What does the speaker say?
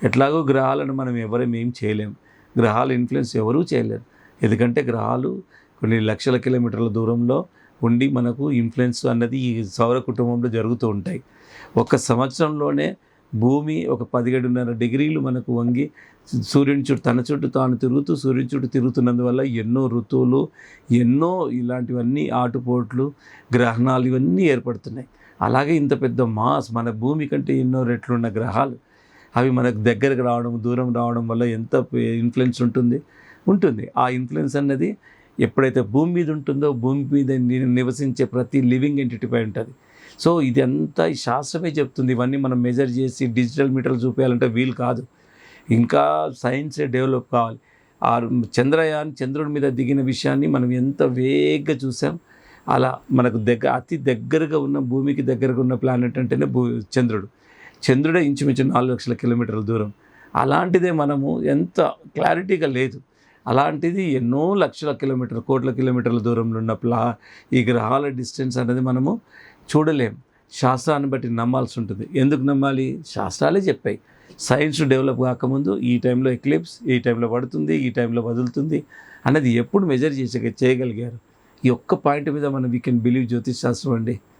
ఎట్లాగో గ్రహాలను మనం ఏం చేయలేం. గ్రహాల ఇన్ఫ్లుయెన్స్ ఎవరూ చేయలేరు. ఎందుకంటే గ్రహాలు కొన్ని లక్షల కిలోమీటర్ల దూరంలో ఉండి మనకు ఇన్ఫ్లుయెన్స్ అన్నది ఈ సౌర కుటుంబంలో జరుగుతూ ఉంటాయి. ఒక సంవత్సరంలోనే భూమి ఒక 17.5 డిగ్రీలు మనకు వంగి సూర్యుని చుట్టూ తన చుట్టూ తాను తిరుగుతూ సూర్యుని చుట్టూ తిరుగుతున్నందువల్ల ఎన్నో ఋతువులు, ఎన్నో ఇలాంటివన్నీ ఆటుపోట్లు, గ్రహణాలు ఇవన్నీ ఏర్పడుతున్నాయి. అలాగే ఇంత పెద్ద మాస్ మన భూమి కంటే ఎన్నో రెట్లున్న గ్రహాలు అవి మనకు దగ్గరకు రావడం, దూరం రావడం వల్ల ఎంత ఇన్ఫ్లుయెన్స్ ఉంటుంది. ఆ ఇన్ఫ్లుయెన్స్ అన్నది ఎప్పుడైతే భూమి మీద ఉంటుందో భూమి మీద నివసించే ప్రతి లివింగ్ ఎంటిటీపై ఉంటుంది. సో ఇదంతా ఈ శాస్త్రమే చెప్తుంది. ఇవన్నీ మనం మెజర్ చేసి డిజిటల్ మీటర్లు చూపించాలంటే వీలు కాదు. ఇంకా సైన్సే డెవలప్ కావాలి. ఆ చంద్రుడి మీద దిగిన విషయాన్ని మనం ఎంత వేగంగా చూసాం. అలా మనకు అతి దగ్గరగా ఉన్న భూమికి దగ్గరగా ఉన్న ప్లానెట్ అంటేనే చంద్రుడే ఇంచుమించు 4 లక్షల కిలోమీటర్ల దూరం. అలాంటిదే మనము ఎంత క్లారిటీగా లేదు. అలాంటిది ఎన్నో లక్షల కిలోమీటర్ల, కోట్ల కిలోమీటర్ల దూరంలో ఉన్న ఈ గ్రహాల డిస్టెన్స్ అనేది మనము చూడలేం. శాస్త్రాన్ని బట్టి నమ్మాల్సి ఉంటుంది. ఎందుకు నమ్మాలి? శాస్త్రాలే చెప్పాయి. సైన్స్ డెవలప్ కాకముందు ఈ టైంలో ఎక్లిప్స్, ఈ టైంలో పడుతుంది, ఈ టైంలో వదులుతుంది అన్నది ఎప్పుడు మెజర్ చేయగలిగారు? ఈ ఒక్క పాయింట్ మీద మనం వీ కెన్ బిలీవ్ జ్యోతిష్ శాస్త్రం అండి.